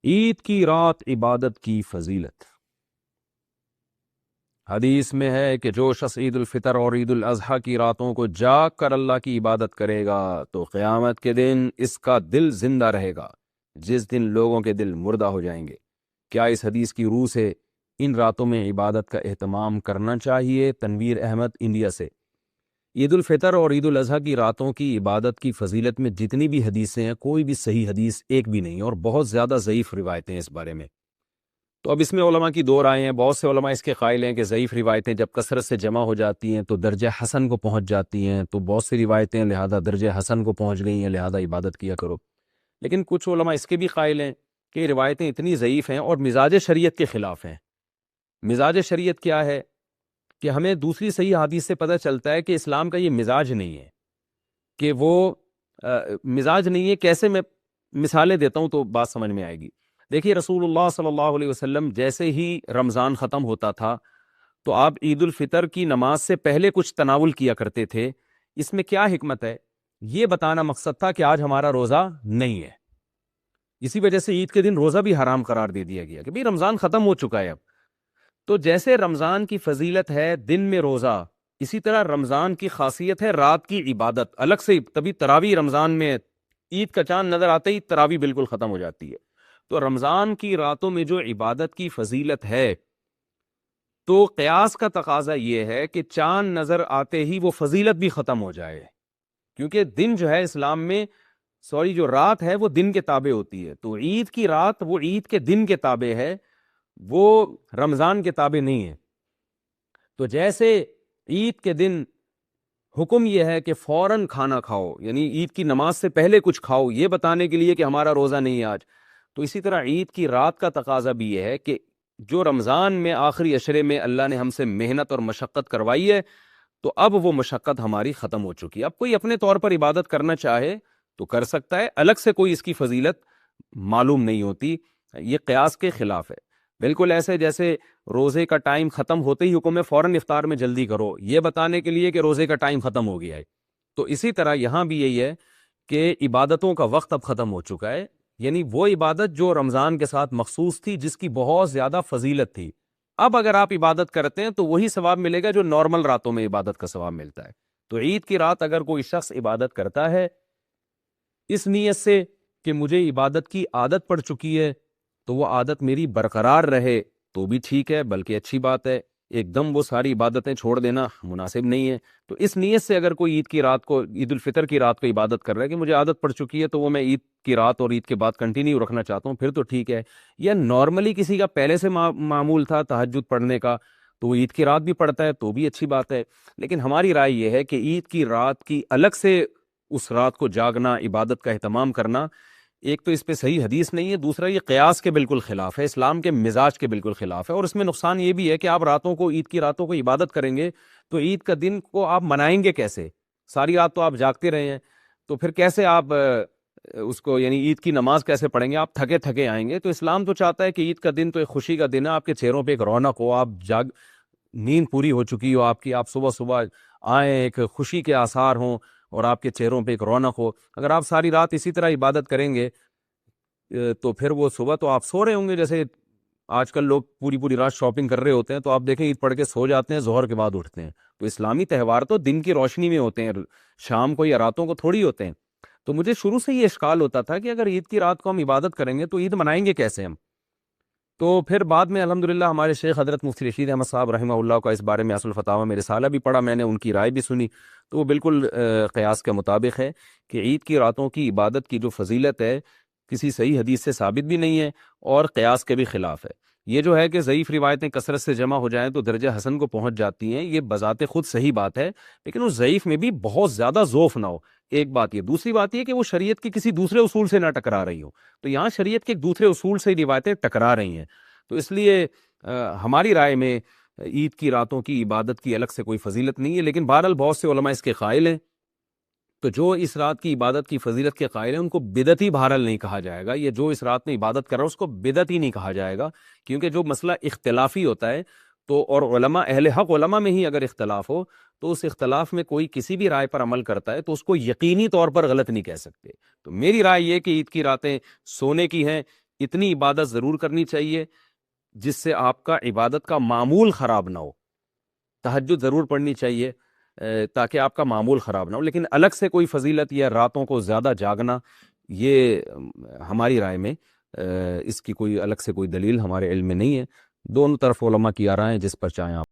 عید کی رات عبادت کی فضیلت۔ حدیث میں ہے کہ جو شخص عید الفطر اور عید الاضحیٰ کی راتوں کو جاگ کر اللہ کی عبادت کرے گا تو قیامت کے دن اس کا دل زندہ رہے گا، جس دن لوگوں کے دل مردہ ہو جائیں گے۔ کیا اس حدیث کی روح سے ان راتوں میں عبادت کا اہتمام کرنا چاہیے؟ تنویر احمد، انڈیا سے۔ عید الفطر اور عید الاضحیٰ کی راتوں کی عبادت کی فضیلت میں جتنی بھی حدیثیں ہیں، کوئی بھی صحیح حدیث ایک بھی نہیں، اور بہت زیادہ ضعیف روایتیں اس بارے میں۔ تو اب اس میں علماء کی دو رائے ہیں۔ بہت سے علماء اس کے قائل ہیں کہ ضعیف روایتیں جب کثرت سے جمع ہو جاتی ہیں تو درجہ حسن کو پہنچ جاتی ہیں، تو بہت سی روایتیں لہذا درجہ حسن کو پہنچ گئی ہیں، لہذا عبادت کیا کرو۔ لیکن کچھ علماء اس کے بھی قائل ہیں کہ یہ روایتیں اتنی ضعیف ہیں اور مزاج شریعت کے خلاف ہیں۔ مزاج شریعت کیا ہے کہ ہمیں دوسری صحیح حدیث سے پتہ چلتا ہے کہ اسلام کا یہ مزاج نہیں ہے، کہ وہ مزاج نہیں ہے۔ کیسے؟ میں مثالیں دیتا ہوں تو بات سمجھ میں آئے گی۔ دیکھیے، رسول اللہ صلی اللہ علیہ وسلم جیسے ہی رمضان ختم ہوتا تھا تو آپ عید الفطر کی نماز سے پہلے کچھ تناول کیا کرتے تھے۔ اس میں کیا حکمت ہے؟ یہ بتانا مقصد تھا کہ آج ہمارا روزہ نہیں ہے۔ اسی وجہ سے عید کے دن روزہ بھی حرام قرار دے دیا گیا کہ بھئی رمضان ختم ہو چکا ہے اب۔ تو جیسے رمضان کی فضیلت ہے دن میں روزہ، اسی طرح رمضان کی خاصیت ہے رات کی عبادت الگ سے۔ تبھی تراویح رمضان میں عید کا چاند نظر آتے ہی تراویح بالکل ختم ہو جاتی ہے۔ تو رمضان کی راتوں میں جو عبادت کی فضیلت ہے، تو قیاس کا تقاضا یہ ہے کہ چاند نظر آتے ہی وہ فضیلت بھی ختم ہو جائے، کیونکہ دن جو ہے اسلام میں جو رات ہے وہ دن کے تابع ہوتی ہے۔ تو عید کی رات وہ عید کے دن کے تابع ہے، وہ رمضان کے تابع نہیں ہے۔ تو جیسے عید کے دن حکم یہ ہے کہ فوراً کھانا کھاؤ، یعنی عید کی نماز سے پہلے کچھ کھاؤ، یہ بتانے کے لیے کہ ہمارا روزہ نہیں ہے آج، تو اسی طرح عید کی رات کا تقاضا بھی یہ ہے کہ جو رمضان میں آخری عشرے میں اللہ نے ہم سے محنت اور مشقت کروائی ہے، تو اب وہ مشقت ہماری ختم ہو چکی ہے۔ اب کوئی اپنے طور پر عبادت کرنا چاہے تو کر سکتا ہے، الگ سے کوئی اس کی فضیلت معلوم نہیں ہوتی۔ یہ قیاس کے خلاف ہے۔ بالکل ایسے جیسے روزے کا ٹائم ختم ہوتے ہی حکم ہے فوراً افطار میں جلدی کرو، یہ بتانے کے لیے کہ روزے کا ٹائم ختم ہو گیا ہے۔ تو اسی طرح یہاں بھی یہی ہے کہ عبادتوں کا وقت اب ختم ہو چکا ہے، یعنی وہ عبادت جو رمضان کے ساتھ مخصوص تھی، جس کی بہت زیادہ فضیلت تھی، اب اگر آپ عبادت کرتے ہیں تو وہی ثواب ملے گا جو نارمل راتوں میں عبادت کا ثواب ملتا ہے۔ تو عید کی رات اگر کوئی شخص عبادت کرتا ہے اس نیت سے کہ مجھے عبادت کی عادت پڑ چکی ہے، تو وہ عادت میری برقرار رہے تو بھی ٹھیک ہے، بلکہ اچھی بات ہے۔ ایک دم وہ ساری عبادتیں چھوڑ دینا مناسب نہیں ہے۔ تو اس نیت سے اگر کوئی عید کی رات کو، عید الفطر کی رات کو عبادت کر رہا ہے کہ مجھے عادت پڑ چکی ہے تو وہ میں عید کی رات اور عید کے بعد کنٹینیو رکھنا چاہتا ہوں، پھر تو ٹھیک ہے۔ یا نارملی کسی کا پہلے سے معمول تھا تہجد پڑھنے کا، تو وہ عید کی رات بھی پڑھتا ہے تو بھی اچھی بات ہے۔ لیکن ہماری رائے یہ ہے کہ عید کی رات کی الگ سے اس رات کو جاگنا، عبادت کا اہتمام کرنا، ایک تو اس پہ صحیح حدیث نہیں ہے، دوسرا یہ قیاس کے بالکل خلاف ہے، اسلام کے مزاج کے بالکل خلاف ہے۔ اور اس میں نقصان یہ بھی ہے کہ آپ راتوں کو، عید کی راتوں کو عبادت کریں گے تو عید کا دن کو آپ منائیں گے کیسے؟ ساری رات تو آپ جاگتے رہے ہیں، تو پھر کیسے آپ اس کو، یعنی عید کی نماز کیسے پڑھیں گے؟ آپ تھکے تھکے آئیں گے۔ تو اسلام تو چاہتا ہے کہ عید کا دن تو ایک خوشی کا دن ہے، آپ کے چہروں پہ ایک رونق ہو، آپ نیند پوری ہو چکی ہو آپ کی، آپ صبح صبح آئیں، ایک خوشی کے آثار ہوں اور آپ کے چہروں پہ ایک رونق ہو۔ اگر آپ ساری رات اسی طرح عبادت کریں گے تو پھر وہ صبح تو آپ سو رہے ہوں گے، جیسے آج کل لوگ پوری پوری رات شاپنگ کر رہے ہوتے ہیں، تو آپ دیکھیں عید پڑھ کے سو جاتے ہیں، ظہر کے بعد اٹھتے ہیں۔ تو اسلامی تہوار تو دن کی روشنی میں ہوتے ہیں، شام کو یا راتوں کو تھوڑی ہوتے ہیں۔ تو مجھے شروع سے یہ اشکال ہوتا تھا کہ اگر عید کی رات کو ہم عبادت کریں گے تو عید منائیں گے کیسے ہم؟ تو پھر بعد میں الحمدللہ ہمارے شیخ حضرت مفتی رشید احمد صاحب رحمہ اللہ کا اس بارے میں اصل فتاوی میں رسالہ بھی پڑھا میں نے، ان کی رائے بھی سنی، تو وہ بالکل قیاس کے مطابق ہے کہ عید کی راتوں کی عبادت کی جو فضیلت ہے کسی صحیح حدیث سے ثابت بھی نہیں ہے اور قیاس کے بھی خلاف ہے۔ یہ جو ہے کہ ضعیف روایتیں کثرت سے جمع ہو جائیں تو درجہ حسن کو پہنچ جاتی ہیں، یہ بذات خود صحیح بات ہے، لیکن اس ضعیف میں بھی بہت زیادہ ذوف نہ ہو، ایک بات یہ۔ دوسری بات یہ کہ وہ شریعت کے کسی دوسرے اصول سے نہ ٹکرا رہی ہو، تو یہاں شریعت کے ایک دوسرے اصول سے روایتیں ٹکرا رہی ہیں۔ تو اس لیے ہماری رائے میں عید کی راتوں کی عبادت کی الگ سے کوئی فضیلت نہیں ہے، لیکن بہرحال بہت سے علماء اس کے قائل ہیں، تو جو اس رات کی عبادت کی فضیلت کے قائل ہیں ان کو بدعتی بہرحال نہیں کہا جائے گا، یہ جو اس رات میں عبادت کر رہا ہے اس کو بدعتی نہیں کہا جائے گا، کیونکہ جو مسئلہ اختلافی ہوتا ہے تو، اور علماء اہل حق علماء میں ہی اگر اختلاف ہو تو اس اختلاف میں کوئی کسی بھی رائے پر عمل کرتا ہے تو اس کو یقینی طور پر غلط نہیں کہہ سکتے۔ تو میری رائے یہ کہ عید کی راتیں سونے کی ہیں، اتنی عبادت ضرور کرنی چاہیے جس سے آپ کا عبادت کا معمول خراب نہ ہو. تہجد ضرور پڑھنی چاہیے تاکہ آپ کا معمول خراب نہ ہو، لیکن الگ سے کوئی فضیلت یا راتوں کو زیادہ جاگنا، یہ ہماری رائے میں اس کی کوئی الگ سے کوئی دلیل ہمارے علم میں نہیں ہے. دونوں طرف علماء کی آرائیں، جس پر چاہیں آپ